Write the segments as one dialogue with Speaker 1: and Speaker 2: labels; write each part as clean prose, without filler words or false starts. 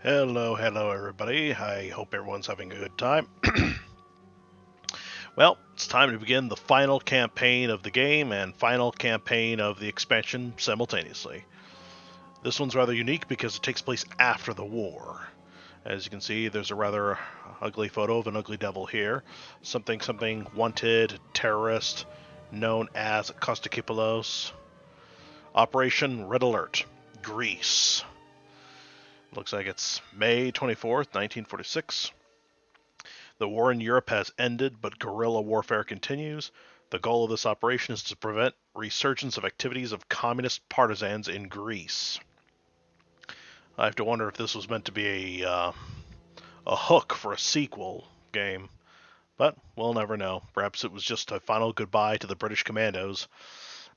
Speaker 1: Hello, everybody. I hope everyone's having a good time. Well, it's time to begin the final campaign of the game and final campaign of the expansion simultaneously. This one's rather unique because it takes place after the war. As you can see, there's a rather ugly photo of an ugly devil here. Something wanted terrorist known as Kostakopoulos. Operation Red Alert, Greece. Looks like it's May 24th, 1946. The war in Europe has ended, but guerrilla warfare continues. The goal of this operation is to prevent resurgence of activities of communist partisans in Greece. I have to wonder if this was meant to be a hook for a sequel game, but we'll never know. Perhaps it was just a final goodbye to the British commandos,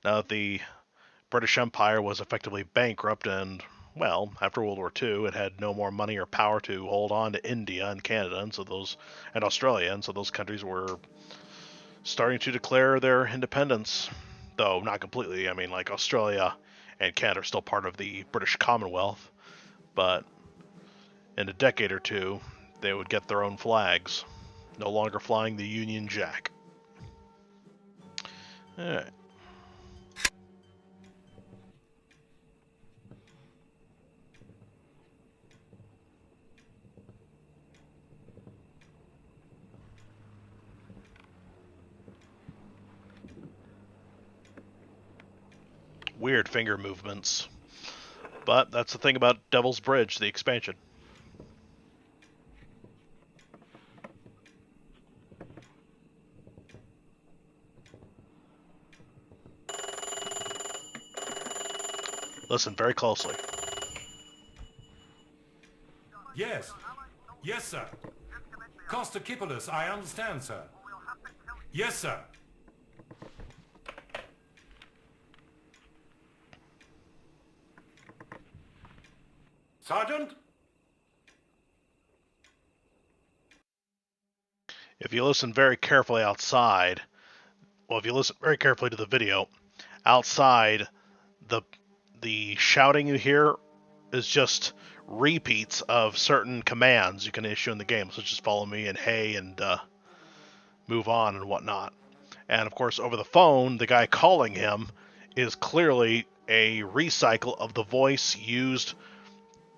Speaker 1: now that the British Empire was effectively bankrupt and, well, after World War II, it had no more money or power to hold on to India and Canada, and Australia, and so those countries were starting to declare their independence, though not completely. I mean, like Australia and Canada are still part of the British Commonwealth, but in a decade or two, they would get their own flags, no longer flying the Union Jack. Alright. Weird finger movements. But that's the thing about Devil's Bridge, the expansion. Listen very closely.
Speaker 2: Yes. Yes, sir. Kostakopoulos, I understand, sir. Yes, sir. Sergeant?
Speaker 1: If you listen very carefully outside, well, if you listen very carefully to the video, outside, the the shouting you hear is just repeats of certain commands you can issue in the game, such as follow me and hey and move on and whatnot. And of course, over the phone, the guy calling him is clearly a recycle of the voice used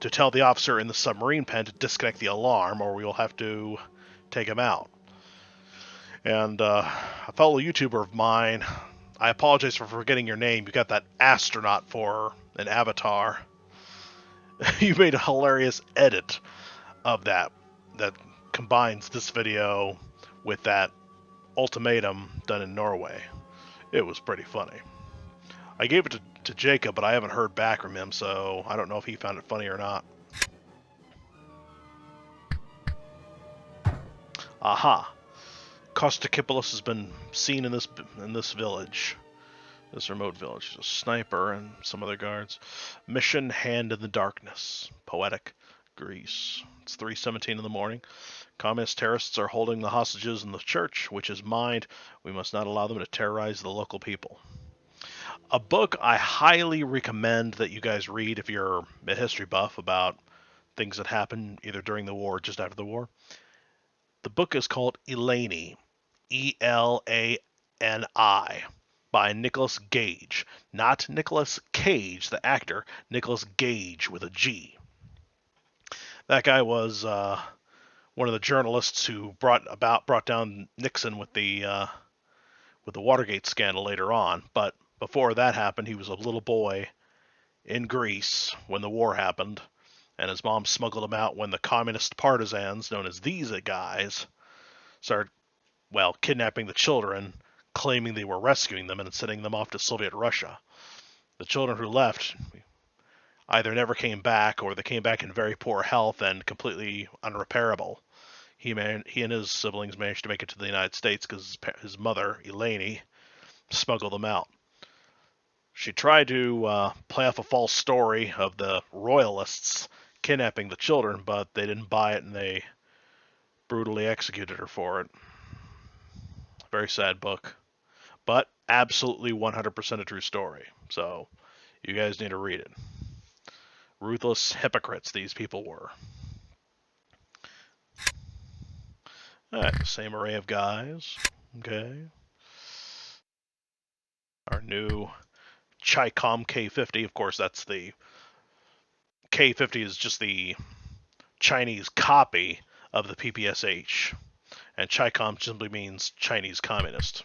Speaker 1: to tell the officer in the submarine pen to disconnect the alarm, or we will have to take him out. And a fellow YouTuber of mine, I apologize for forgetting your name. You got that astronaut for an avatar. You made a hilarious edit of that combines this video with that ultimatum done in Norway. It was pretty funny. I gave it to Jacob, but I haven't heard back from him, so I don't know if he found it funny or not. Aha! Kostakopoulos has been seen in this village, this remote village. There's a sniper and some other guards. Mission: Hand in the Darkness. Poetic, Greece. It's 3:17 in the morning. Communist terrorists are holding the hostages in the church, which is mined. We must not allow them to terrorize the local people. A book I highly recommend that you guys read if you're a history buff about things that happened either during the war or just after the war. The book is called Eleni, Elani, by Nicholas Gage. Not Nicholas Cage, the actor, Nicholas Gage with a G. That guy was one of the journalists who brought down Nixon with the Watergate scandal later on. But before that happened, he was a little boy in Greece when the war happened, and his mom smuggled him out when the communist partisans, known as these guys, started, well, kidnapping the children, claiming they were rescuing them and sending them off to Soviet Russia. The children who left either never came back or they came back in very poor health and completely unrepairable. He and his siblings managed to make it to the United States because his mother, Eleni, smuggled them out. She tried to play off a false story of the royalists kidnapping the children, but they didn't buy it and they brutally executed her for it. Very sad book, but absolutely 100% a true story. So you guys need to read it. Ruthless hypocrites these people were. Alright, the same array of guys. Okay. Our new Chi-Com K50. Of course, that's the K50 is just the Chinese copy of the PPSH. And Chi-Com simply means Chinese Communist.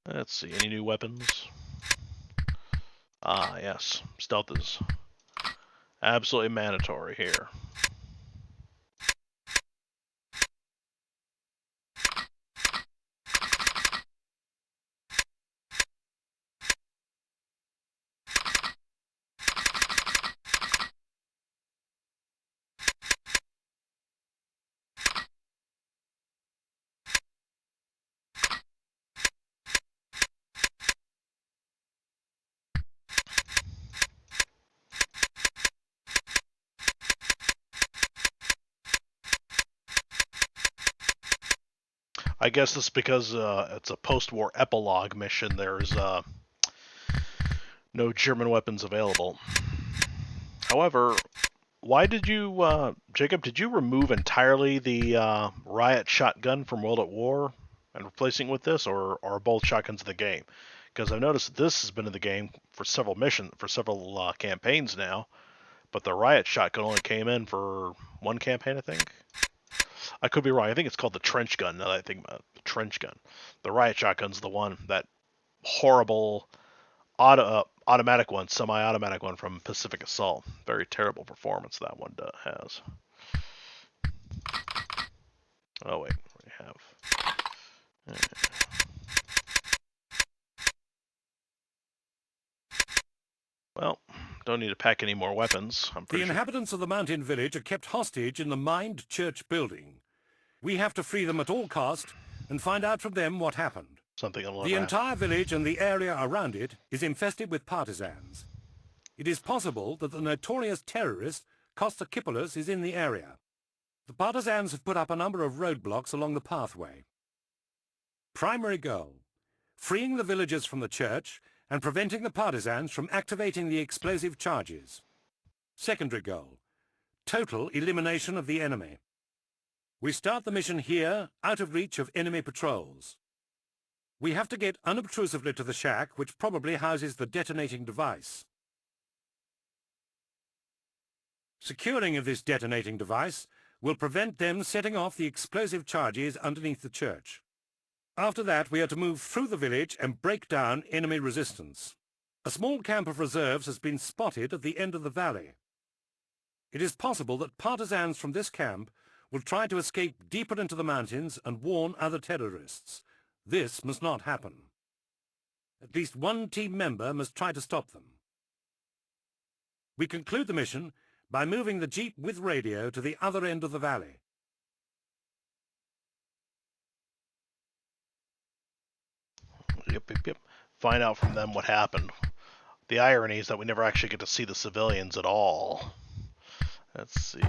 Speaker 1: Let's see, any new weapons? Ah, yes. Stealth is absolutely mandatory here. I guess it's because it's a post-war epilogue mission. There's no German weapons available. However, why did you, Jacob, did you remove entirely the riot shotgun from World at War and replacing it with this, or are both shotguns in the game? Because I've noticed this has been in the game for several campaigns now, but the riot shotgun only came in for one campaign, I think. I could be wrong. I think it's called the trench gun. Now that I think about it, the trench gun. The riot shotgun's the one, that horrible automatic one, semi-automatic one from Pacific Assault. Very terrible performance that one has. Oh wait, we have. Well, don't need to pack any more weapons.
Speaker 2: The inhabitants of the mountain village are kept hostage in the mined church building. We have to free them at all cost and find out from them what happened. The entire village and the area around it is infested with partisans. It is possible that the notorious terrorist Kostakopoulos is in the area. The partisans have put up a number of roadblocks along the pathway. Primary goal: freeing the villagers from the church and preventing the partisans from activating the explosive charges. Secondary goal: total elimination of the enemy. We start the mission here, out of reach of enemy patrols. We have to get unobtrusively to the shack, which probably houses the detonating device. Securing of this detonating device will prevent them setting off the explosive charges underneath the church. After that, we are to move through the village and break down enemy resistance. A small camp of reserves has been spotted at the end of the valley. It is possible that partisans from this camp will try to escape deeper into the mountains and warn other terrorists. This must not happen. At least one team member must try to stop them. We conclude the mission by moving the jeep with radio to the other end of the valley.
Speaker 1: Yep. Find out from them what happened. The irony is that we never actually get to see the civilians at all. Let's see.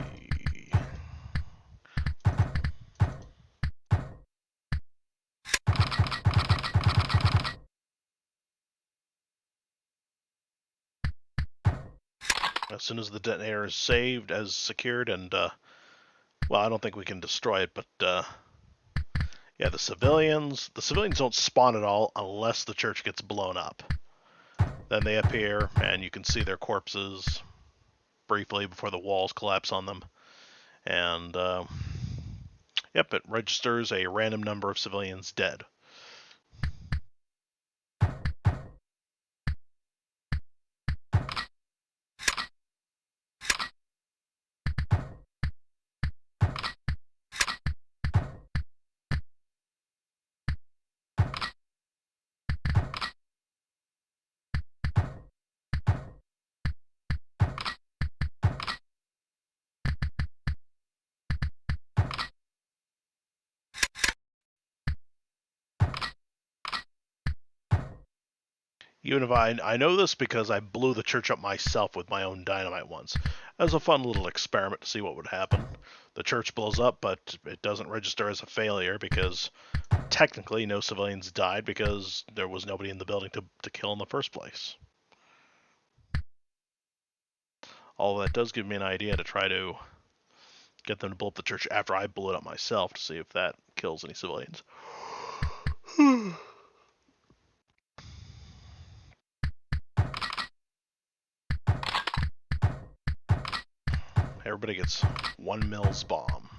Speaker 1: As soon as the detonator is secured, and well, I don't think we can destroy it, but yeah, the civilians don't spawn at all unless the church gets blown up. Then they appear, and you can see their corpses briefly before the walls collapse on them. And yep, it registers a random number of civilians dead. Even if I know this because I blew the church up myself with my own dynamite once. As a fun little experiment to see what would happen. The church blows up, but it doesn't register as a failure because technically no civilians died because there was nobody in the building to kill in the first place. Although that does give me an idea to try to get them to blow up the church after I blow it up myself to see if that kills any civilians. Everybody gets 1 Mills bomb.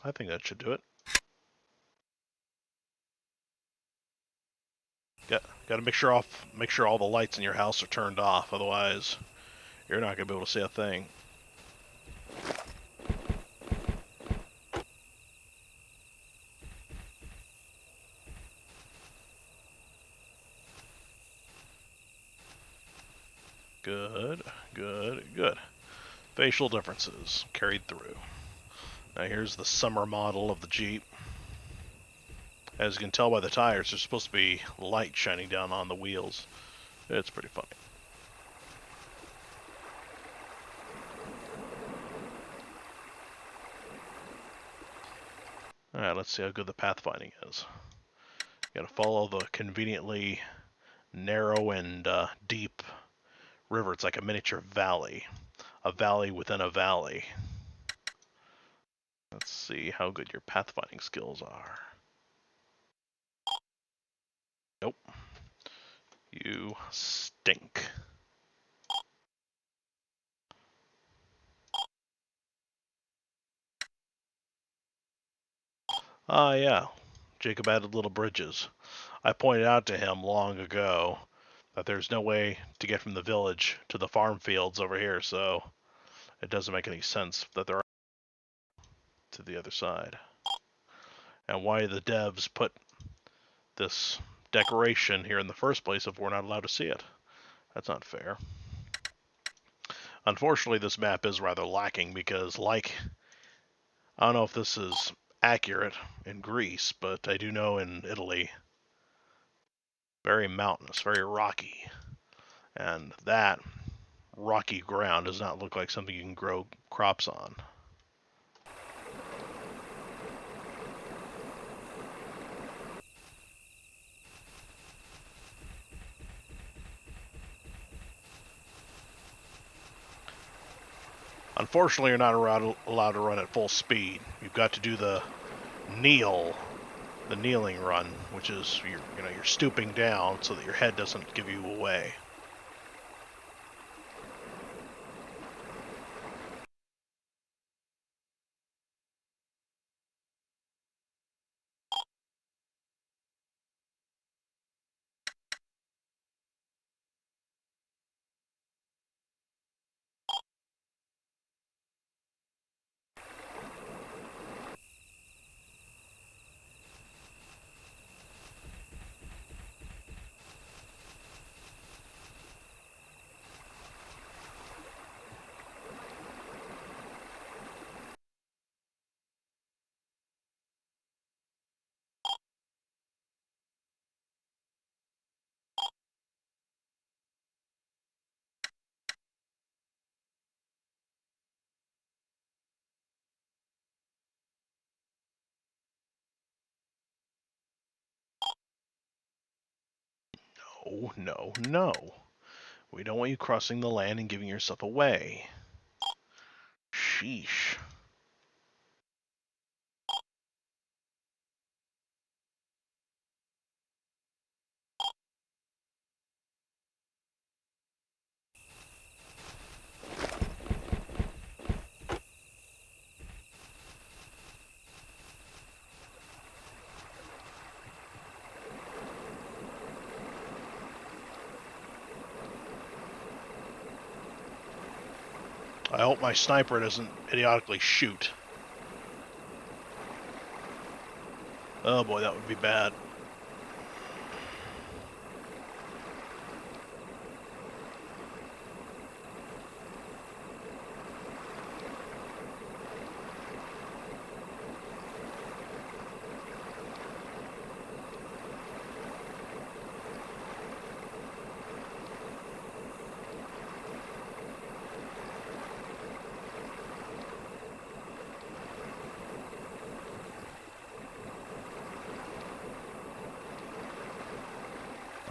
Speaker 1: I think that should do it. Got to make sure all the lights in your house are turned off, otherwise you're not gonna be able to see a thing. Good, good, good. Facial differences carried through. Now here's the summer model of the Jeep. As you can tell by the tires, there's supposed to be light shining down on the wheels. It's pretty funny. Alright, let's see how good the pathfinding is. You gotta follow the conveniently narrow and deep river. It's like a miniature valley. A valley within a valley. Let's see how good your pathfinding skills are. Nope. You stink. Ah, yeah. Jacob added little bridges. I pointed out to him long ago that there's no way to get from the village to the farm fields over here, so it doesn't make any sense that they're to the other side. And why the devs put this decoration here in the first place if we're not allowed to see it? That's not fair. Unfortunately, this map is rather lacking because, like, I don't know if this is accurate in Greece, but I do know in Italy, very mountainous, very rocky. And that rocky ground does not look like something you can grow crops on. Unfortunately, you're not allowed to run at full speed. You've got to do the kneeling run, which is you're stooping down so that your head doesn't give you away. No, no, no. We don't want you crossing the land and giving yourself away. Sheesh. I hope my sniper doesn't idiotically shoot. Oh boy, that would be bad.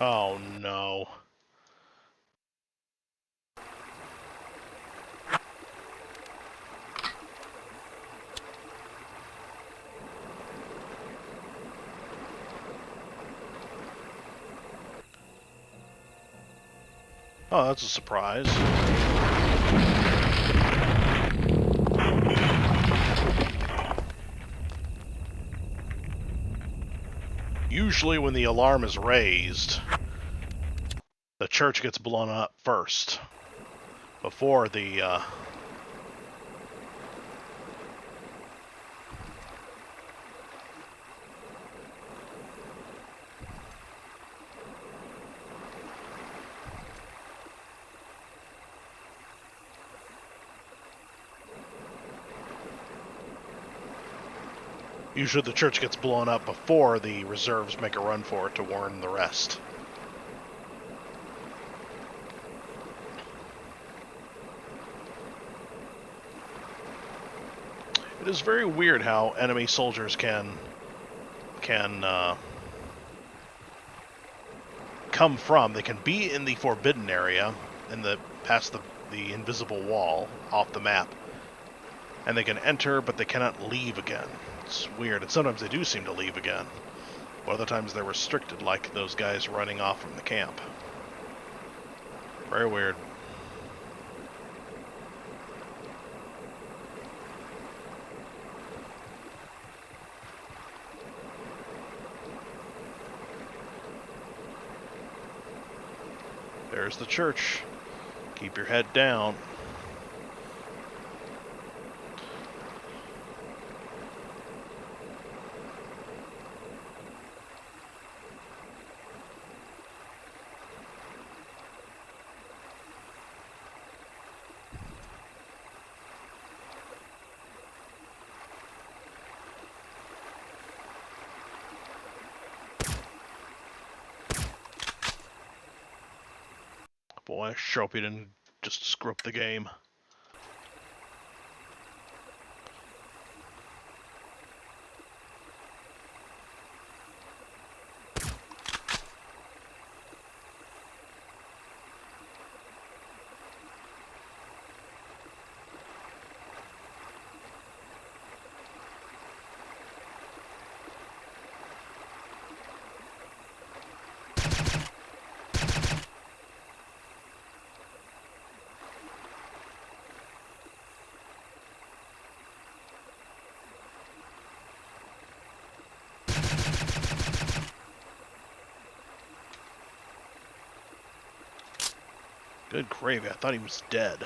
Speaker 1: Oh no. Oh, that's a surprise. Usually when the alarm is raised, the church gets blown up first, before the, usually the church gets blown up before the reserves make a run for it to warn the rest. It is very weird how enemy soldiers can come from. They can be in the forbidden area, past the invisible wall off the map, and they can enter, but they cannot leave again. It's weird, and sometimes they do seem to leave again. But other times they're restricted, like those guys running off from the camp. Very weird. There's the church. Keep your head down. Boy, sure hope he didn't just screw up the game. Good gravy, I thought he was dead.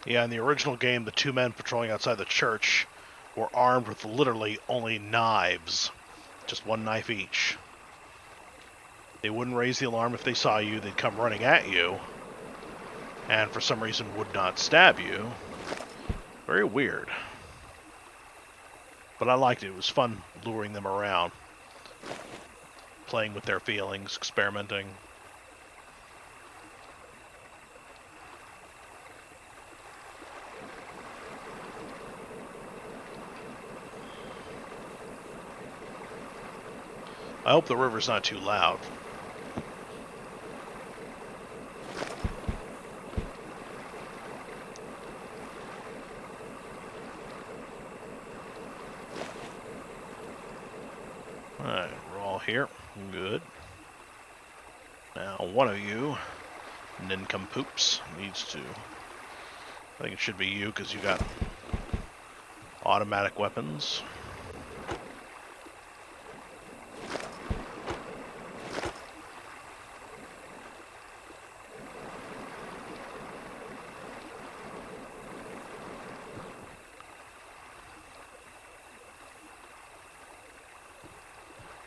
Speaker 1: Yeah, in the original game, the two men patrolling outside the church were armed with literally only knives. Just one knife each. They wouldn't raise the alarm if they saw you. They'd come running at you, and for some reason would not stab you. Very weird. But I liked it. It was fun luring them around. Playing with their feelings, experimenting. I hope the river's not too loud. here. Good. Now, one of you, nincompoops, needs to... I think it should be you, because you got automatic weapons.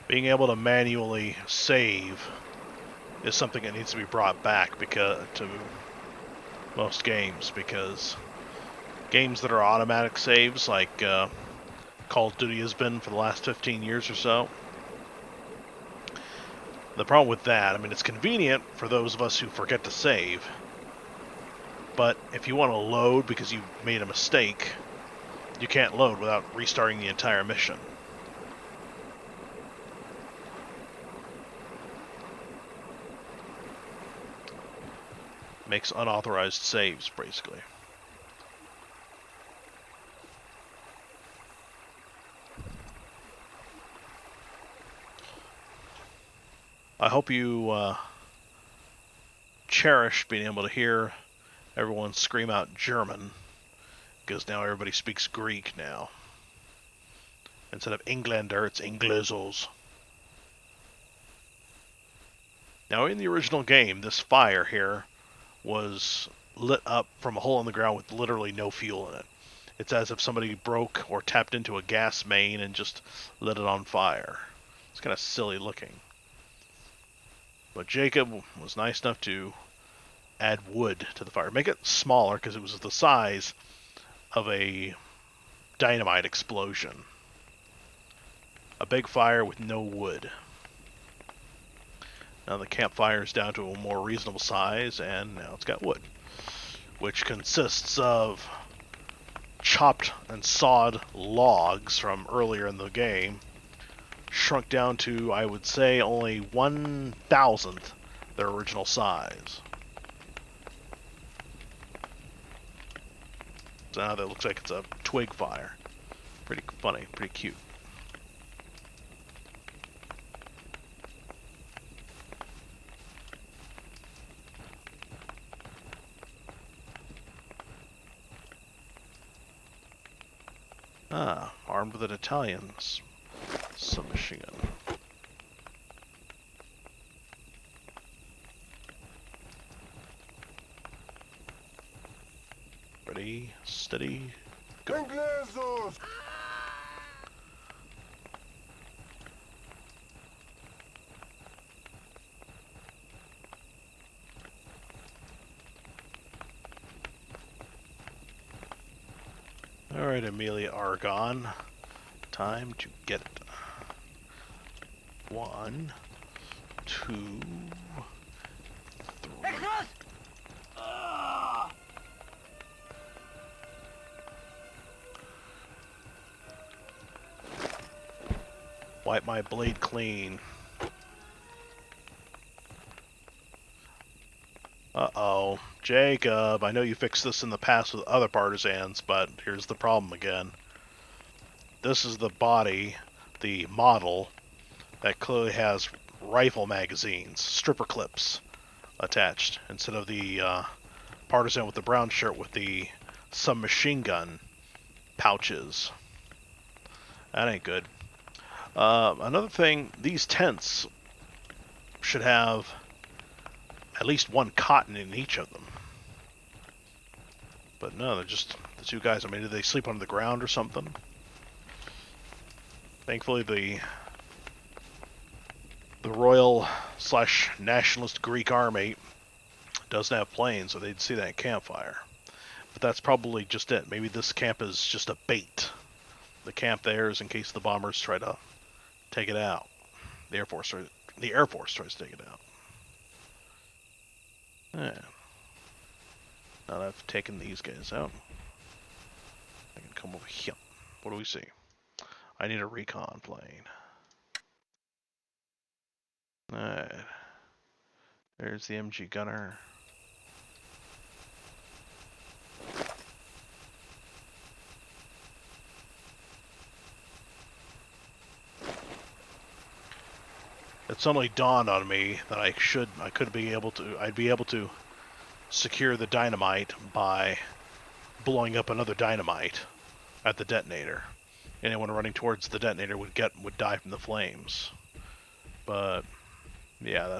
Speaker 1: Being able to manually save is something that needs to be brought back to most games, because games that are automatic saves, like Call of Duty has been for the last 15 years or so, the problem with that, I mean, it's convenient for those of us who forget to save, but if you want to load because you made a mistake, you can't load without restarting the entire mission. Makes unauthorized saves, basically. I hope you cherish being able to hear everyone scream out German, because now everybody speaks Greek now. Instead of Engländer, it's Inglesos. Now, in the original game, this fire here was lit up from a hole in the ground with literally no fuel in it. It's as if somebody broke or tapped into a gas main and just lit it on fire. It's kind of silly looking. But Jacob was nice enough to add wood to the fire. Make it smaller because it was the size of a dynamite explosion. A big fire with no wood. Now the campfire is down to a more reasonable size, and now it's got wood, which consists of chopped and sawed logs from earlier in the game, shrunk down to, I would say, only 1/1000th their original size. So now that looks like it's a twig fire. Pretty funny, pretty cute. Ah, armed with an Italian submachine gun. Ready, steady, go. Alright, Amelia Argon. Time to get it. 1, 2, 3. Wipe my blade clean. Uh-oh. Jacob, I know you fixed this in the past with other partisans, but here's the problem again. This is the body, the model, that clearly has rifle magazines, stripper clips attached, instead of the partisan with the brown shirt with the submachine gun pouches. That ain't good. Another thing, these tents should have at least one cotton in each of them. But no, they're just the two guys. I mean, did they sleep on the ground or something? Thankfully, the Royal/Nationalist Greek Army doesn't have planes, so they'd see that campfire. But that's probably just it. Maybe this camp is just a bait. The camp there is in case the bombers try to take it out. The Air Force tries to take it out. Yeah. Now that I've taken these guys out, I can come over here. What do we see? I need a recon plane. Alright. There's the MG gunner. it suddenly dawned on me that I'd be able to secure the dynamite by blowing up another dynamite at the detonator. Anyone running towards the detonator would die from the flames. But yeah,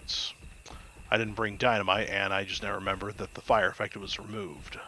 Speaker 1: I didn't bring dynamite, and I just now remembered that the fire effect was removed.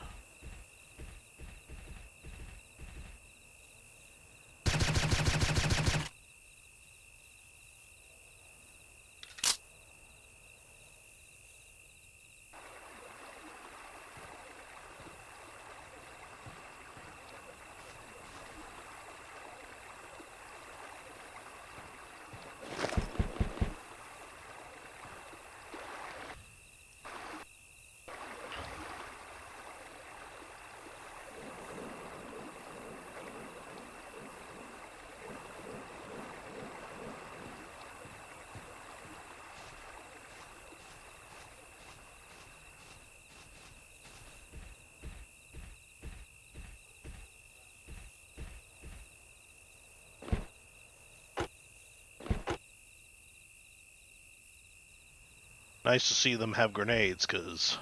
Speaker 1: Nice to see them have grenades, because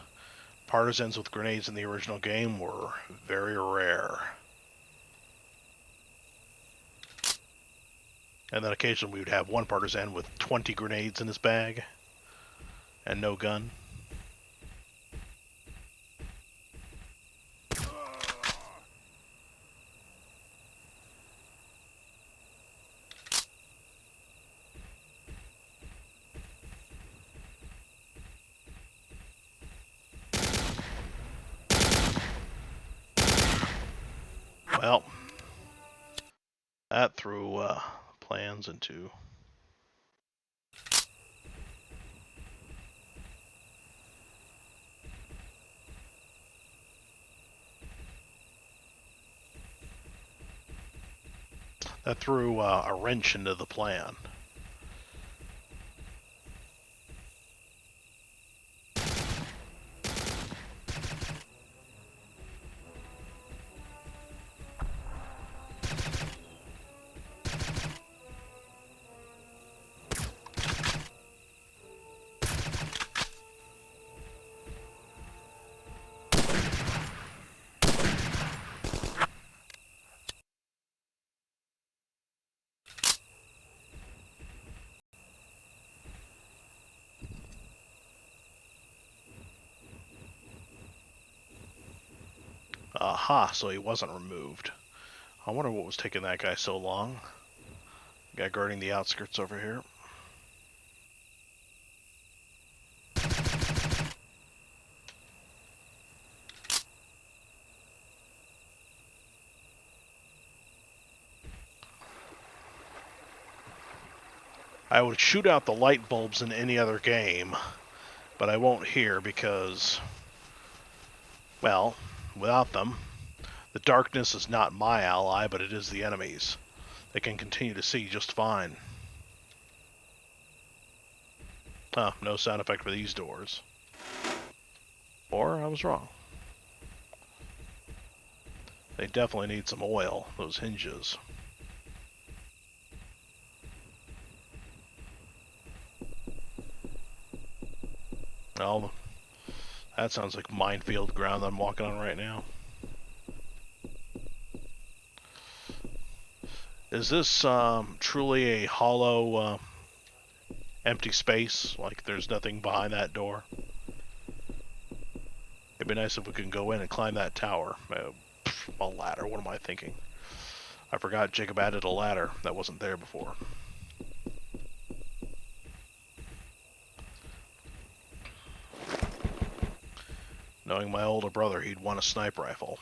Speaker 1: partisans with grenades in the original game were very rare. And then occasionally we would have one partisan with 20 grenades in his bag and no gun. Well, that threw plans into... That threw a wrench into the plan. Aha, so he wasn't removed. I wonder what was taking that guy so long. Guy guarding the outskirts over here. I would shoot out the light bulbs in any other game, but I won't here because, well, without them, the darkness is not my ally, but it is the enemy's. They can continue to see just fine. Huh, no sound effect for these doors. Or I was wrong. They definitely need some oil, those hinges. Well, that sounds like minefield ground I'm walking on right now. Is this truly a hollow, empty space? Like there's nothing behind that door? It'd be nice if we could go in and climb that tower. A ladder, what am I thinking? I forgot Jacob added a ladder that wasn't there before. Knowing my older brother, he'd want a sniper rifle.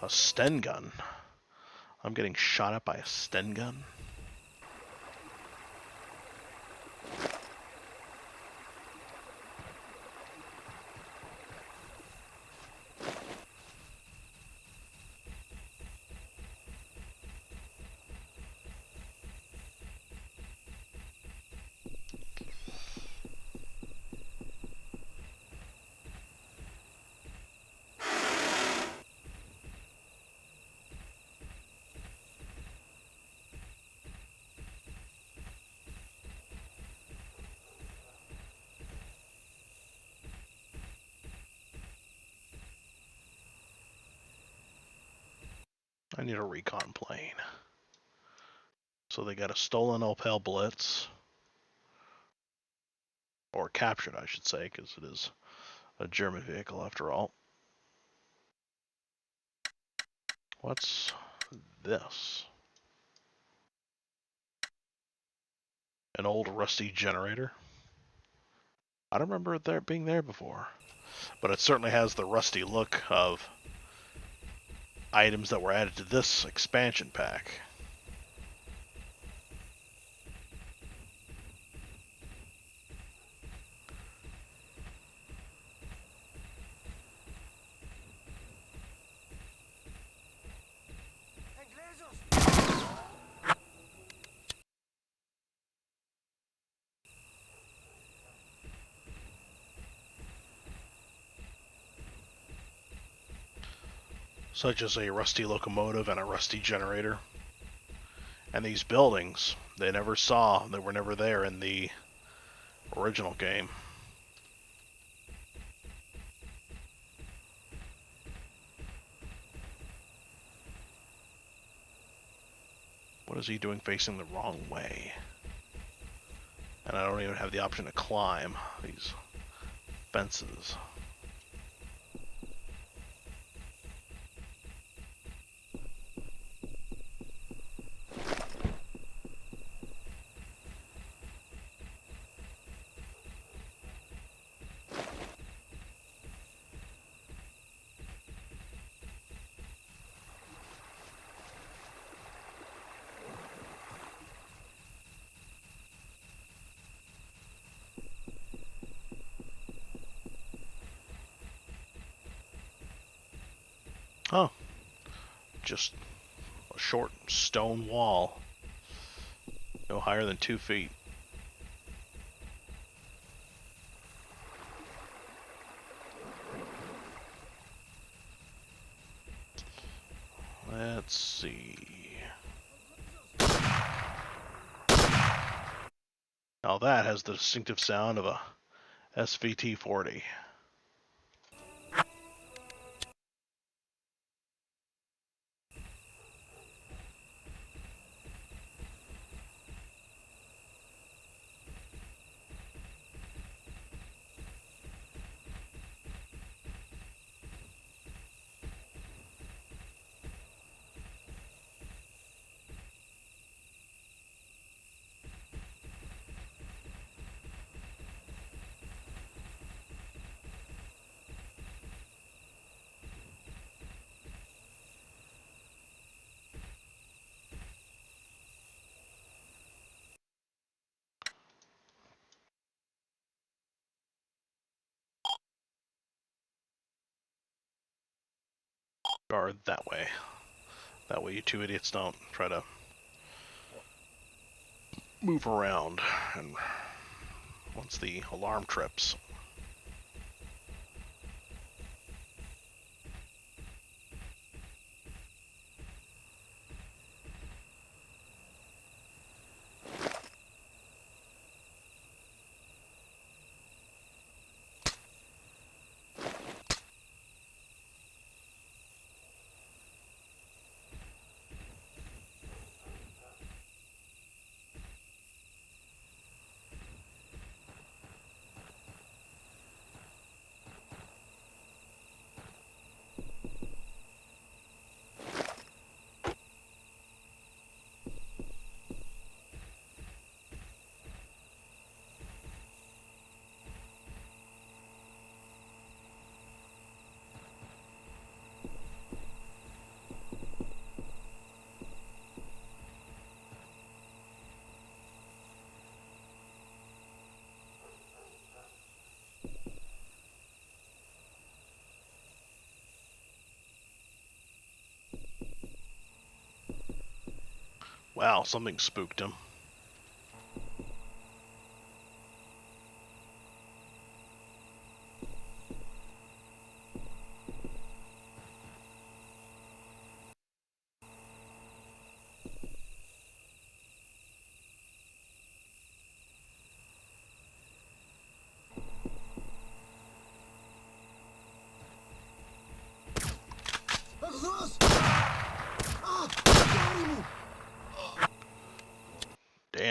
Speaker 1: A Sten gun. I'm getting shot at by a Sten gun. I need a recon plane. So they got a stolen Opel Blitz. Or captured, I should say, because it is a German vehicle after all. What's this? An old rusty generator. I don't remember it being there before. But it certainly has the rusty look of items that were added to this expansion pack. Such as a rusty locomotive and a rusty generator. And these buildings, they were never there in the original game. What is he doing facing the wrong way? And I don't even have the option to climb these fences. Oh, just a short stone wall, no higher than 2 feet. Let's see. Now that has the distinctive sound of a SVT-40. Guard that way. That way you two idiots don't try to move around and once the alarm trips. Wow, something spooked him.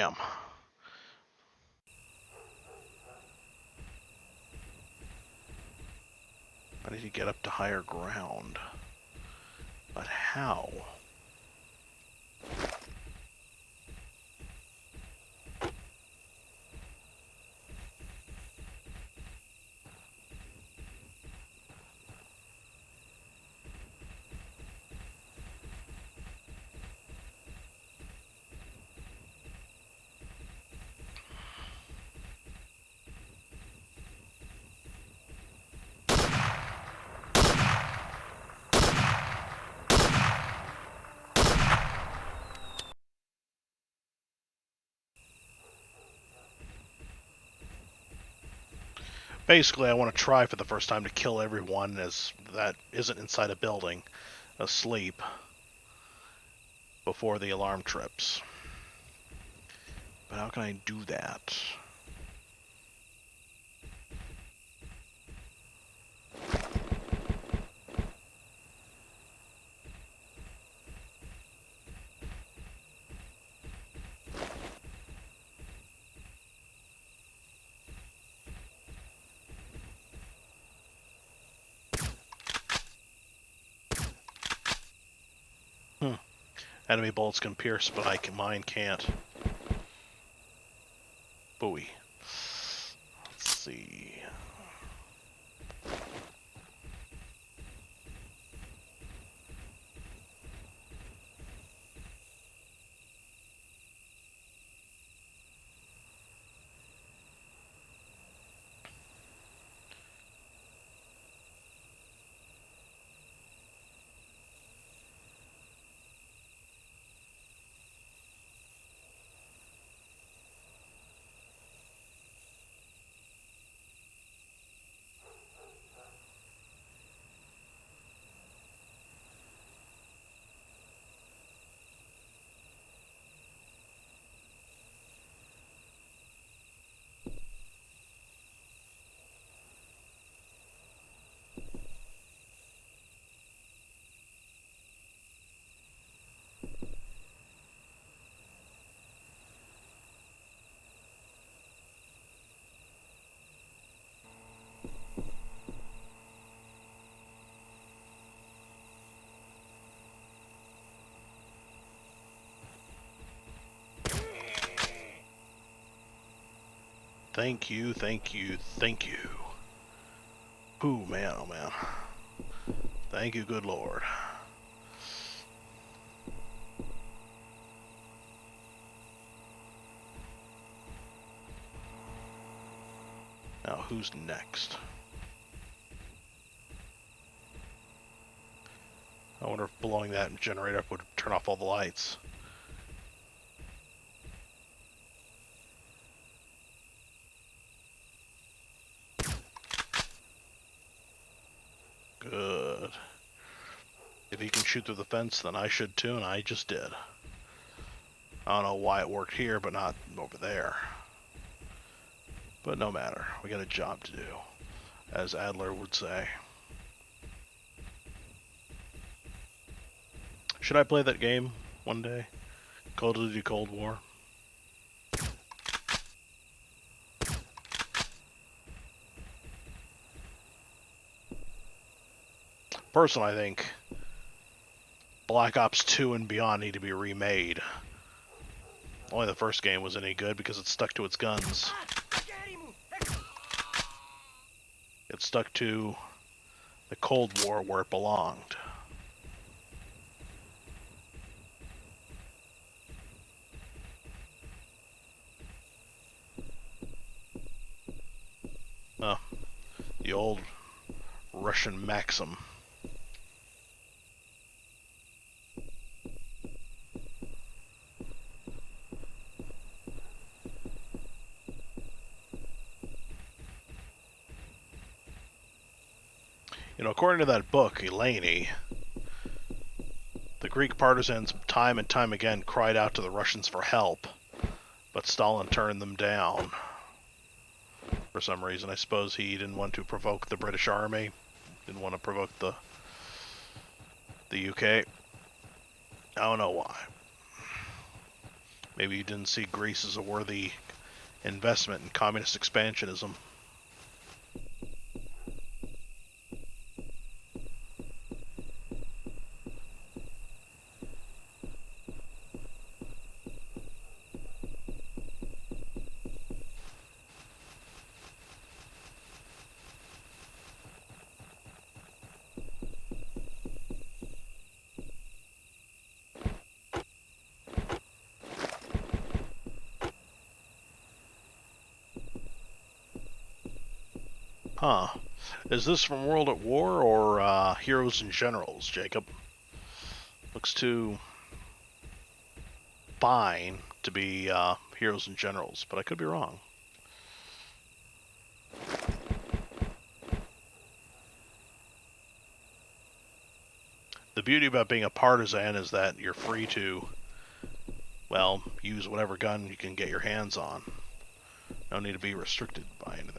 Speaker 1: Damn. I need to get up to higher ground. But how? Basically, I want to try for the first time to kill everyone as that isn't inside a building, asleep, before the alarm trips. But how can I do that? Enemy bullets can pierce, but mine can't. Buoy. Let's see. Thank you, thank you, thank you. Ooh, man, oh man. Thank you, good Lord. Now, who's next? I wonder if blowing that generator up would turn off all the lights. Good. If he can shoot through the fence, then I should too, and I just did. I don't know why it worked here, but not over there. But no matter. We got a job to do, as Adler would say. Should I play that game one day? Call of Duty Cold War? Personally, I think Black Ops 2 and beyond need to be remade. Only the first game was any good because it stuck to its guns. It stuck to the Cold War where it belonged. Oh, the old Russian maxim. You know, according to that book, Eleni, the Greek partisans time and time again cried out to the Russians for help, but Stalin turned them down. For some reason, I suppose he didn't want to provoke the British Army, didn't want to provoke the UK. I don't know why. Maybe you didn't see Greece as a worthy investment in communist expansionism. Huh. Is this from World at War or Heroes and Generals, Jacob? Looks too fine to be Heroes and Generals, but I could be wrong. The beauty about being a partisan is that you're free to, well, use whatever gun you can get your hands on. No need to be restricted by anything.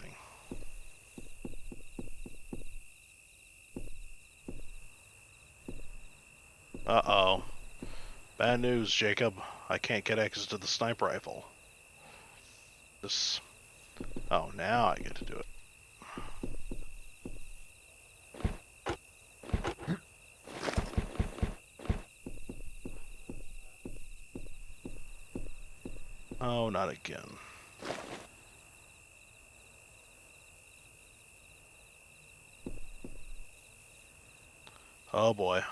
Speaker 1: Uh-oh. Bad news, Jacob. I can't get access to the sniper rifle. This... Oh, now I get to do it. Oh, not again. Oh boy.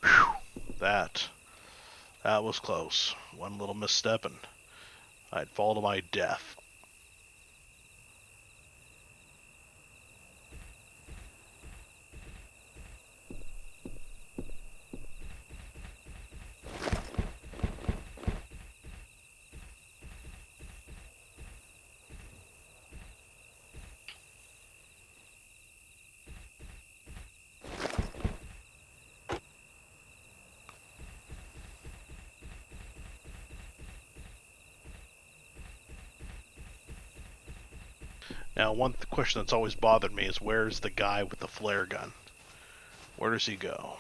Speaker 1: Whew. That was close. One little misstep and I'd fall to my death. Now, one question that's always bothered me is where's the guy with the flare gun? Where does he go?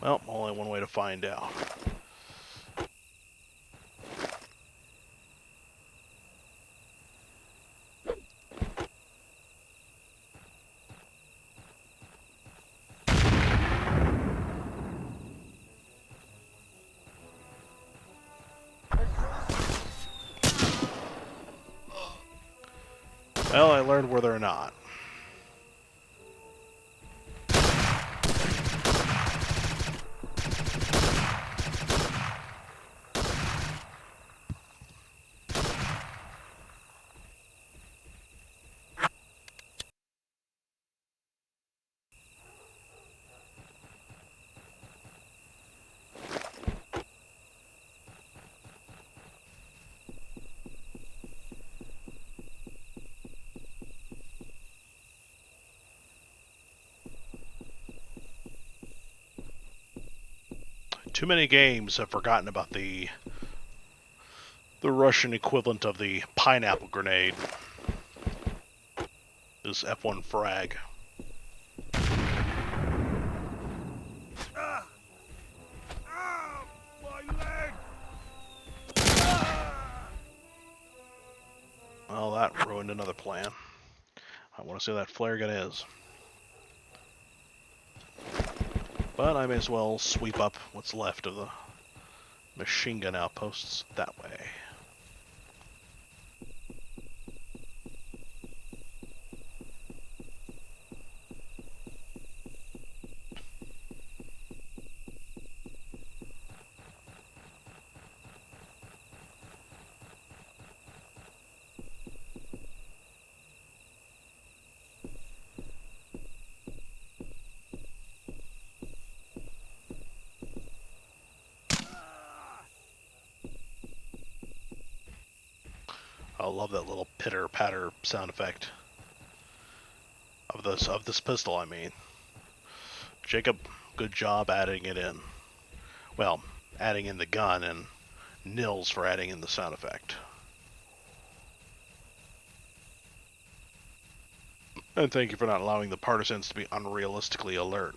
Speaker 1: Well, only one way to find out. Well, I learned where they're not. Too many games have forgotten about the Russian equivalent of the pineapple grenade. This F1 frag.
Speaker 2: My leg!
Speaker 1: Well, that ruined another plan. I want to see what that flare gun is. But I may as well sweep up what's left of the machine gun outposts that way. I love that little pitter-patter sound effect of this pistol, I mean. Jacob, good job adding it in. Well, adding in the gun, and Nils for adding in the sound effect. And thank you for not allowing the partisans to be unrealistically alert.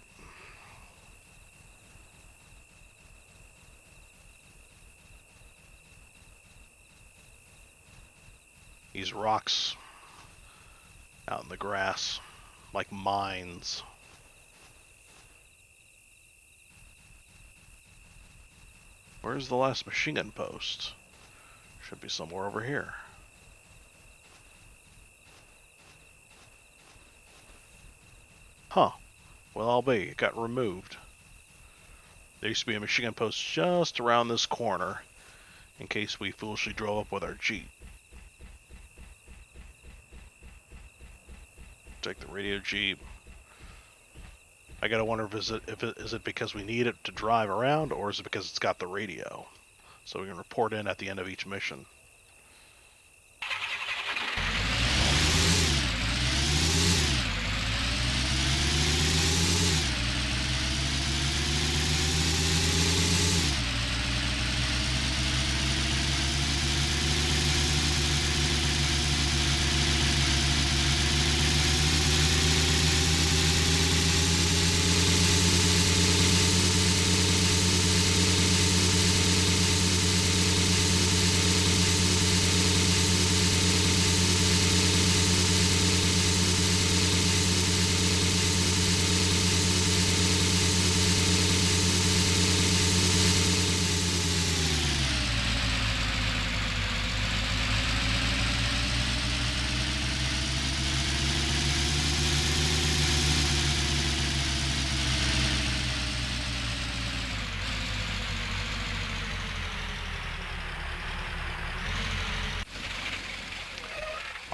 Speaker 1: These rocks out in the grass, like mines. Where's the last machine gun post? Should be somewhere over here. Huh. Well, I'll be. It got removed. There used to be a machine gun post just around this corner, in case we foolishly drove up with our Jeep. Take the radio Jeep. I gotta wonder if is it because we need it to drive around, or is it because it's got the radio? So we can report in at the end of each mission.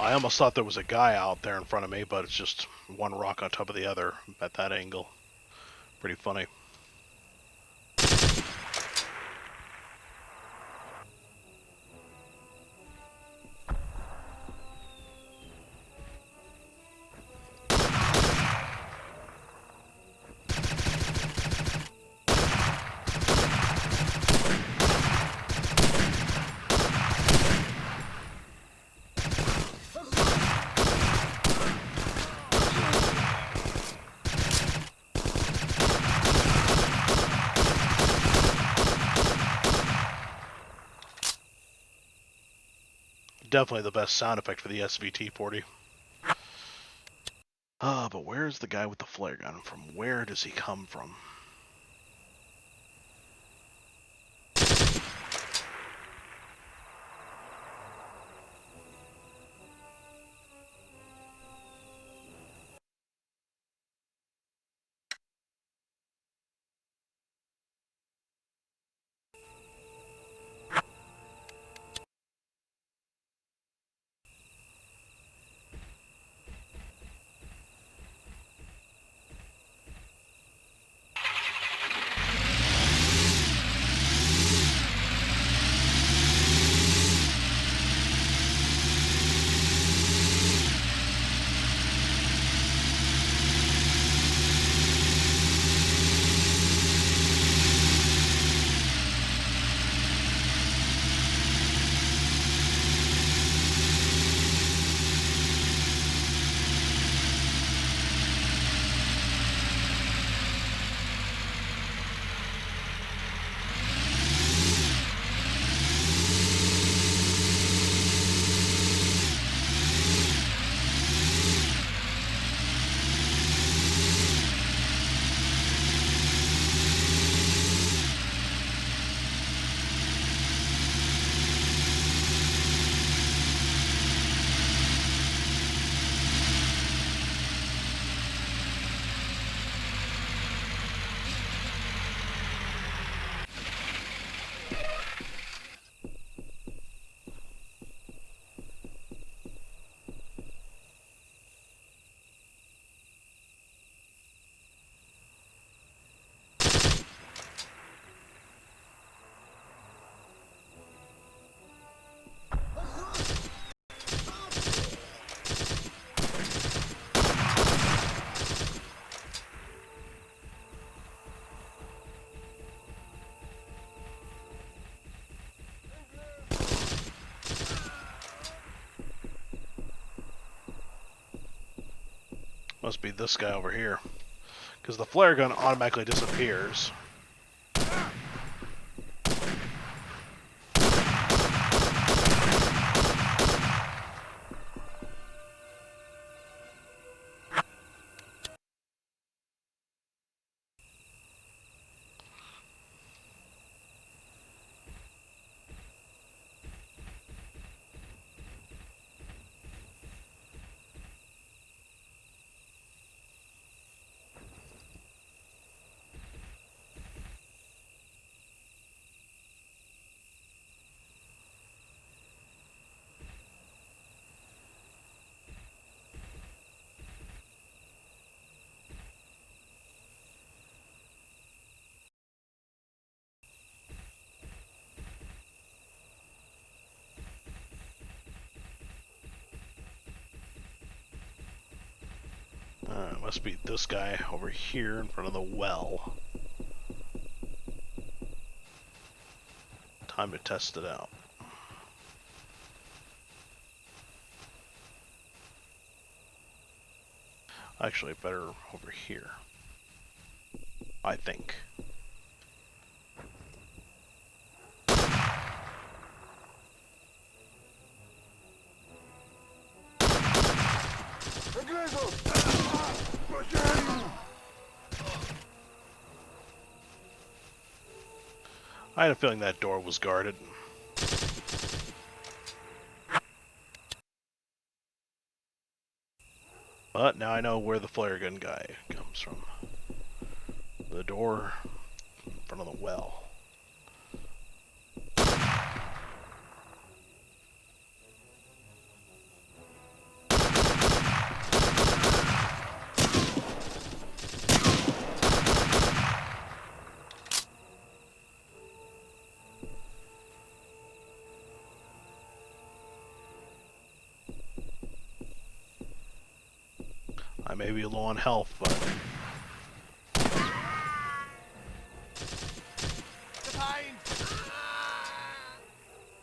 Speaker 1: I almost thought there was a guy out there in front of me, but it's just one rock on top of the other at that angle. Pretty funny. Definitely the best sound effect for the SVT-40. But where's the guy with the flare gun? From where does he come from? Must be this guy over here. Because the flare gun automatically disappears. Must be this guy over here in front of the well. Time to test it out. Actually, better over here. I think. I had a feeling that door was guarded. But now I know where the flare gun guy comes from. The door in front of the well. I may be low on health, but...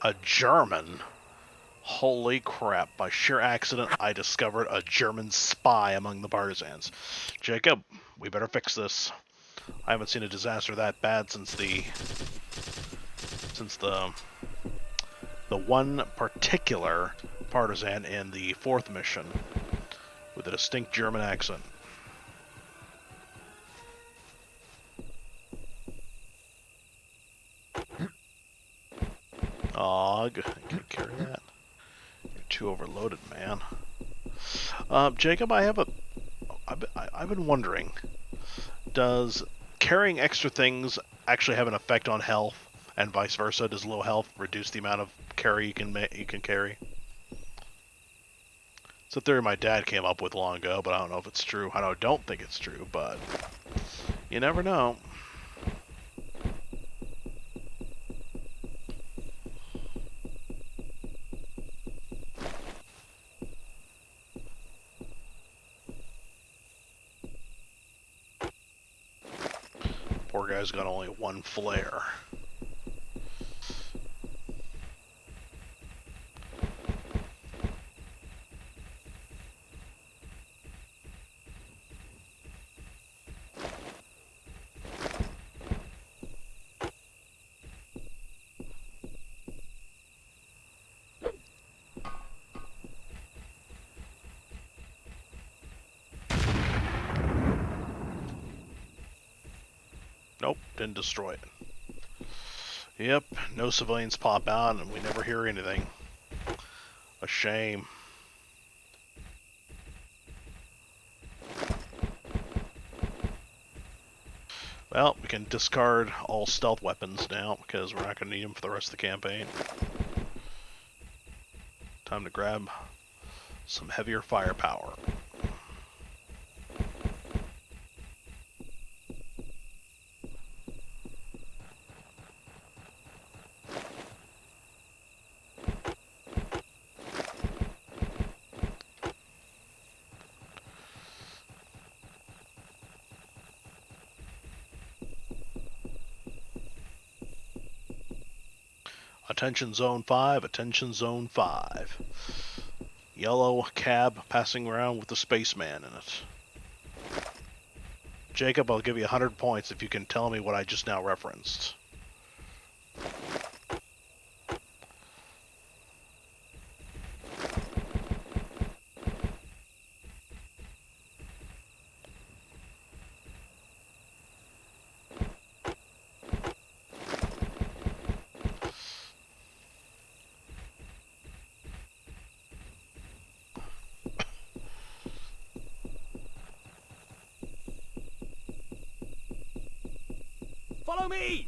Speaker 1: A German? Holy crap, by sheer accident I discovered a German spy among the partisans. Jacob, we better fix this. I haven't seen a disaster that bad since the one particular partisan in the 4th mission with a distinct German accent. Aw, good. Can't carry that. You're too overloaded, man. Jacob, I've been wondering, does carrying extra things actually have an effect on health, and vice versa? Does low health reduce the amount of carry you can carry? It's a theory my dad came up with long ago, but I don't know if it's true. I don't think it's true, but you never know. Poor guy's got only one flare. Nope, didn't destroy it. Yep, no civilians pop out and we never hear anything. A shame. Well, we can discard all stealth weapons now because we're not going to need them for the rest of the campaign. Time to grab some heavier firepower. Attention Zone 5, attention Zone 5. Yellow cab passing around with the spaceman in it. Jacob, I'll give you 100 points if you can tell me what I just now referenced.
Speaker 2: Follow me!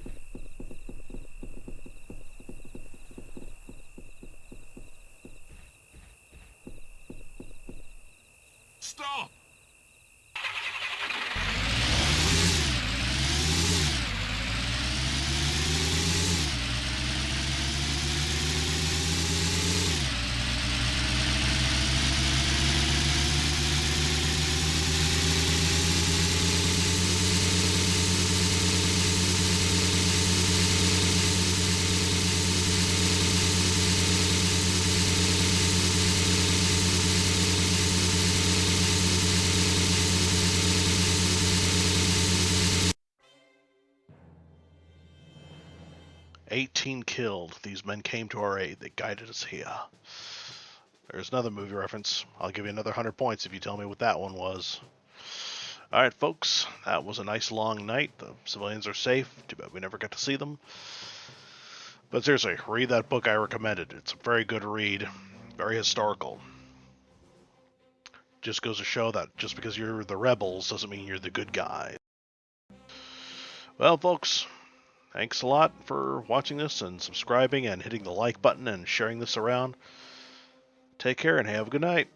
Speaker 3: Stop!
Speaker 1: Killed. These men came to our aid. They guided us here. There's another movie reference. I'll give you another 100 points if you tell me what that one was. Alright, folks. That was a nice long night. The civilians are safe. Too bad we never got to see them. But seriously, read that book I recommended. It's a very good read. Very historical. Just goes to show that just because you're the rebels doesn't mean you're the good guys. Well, folks, thanks a lot for watching this and subscribing and hitting the like button and sharing this around. Take care and have a good night.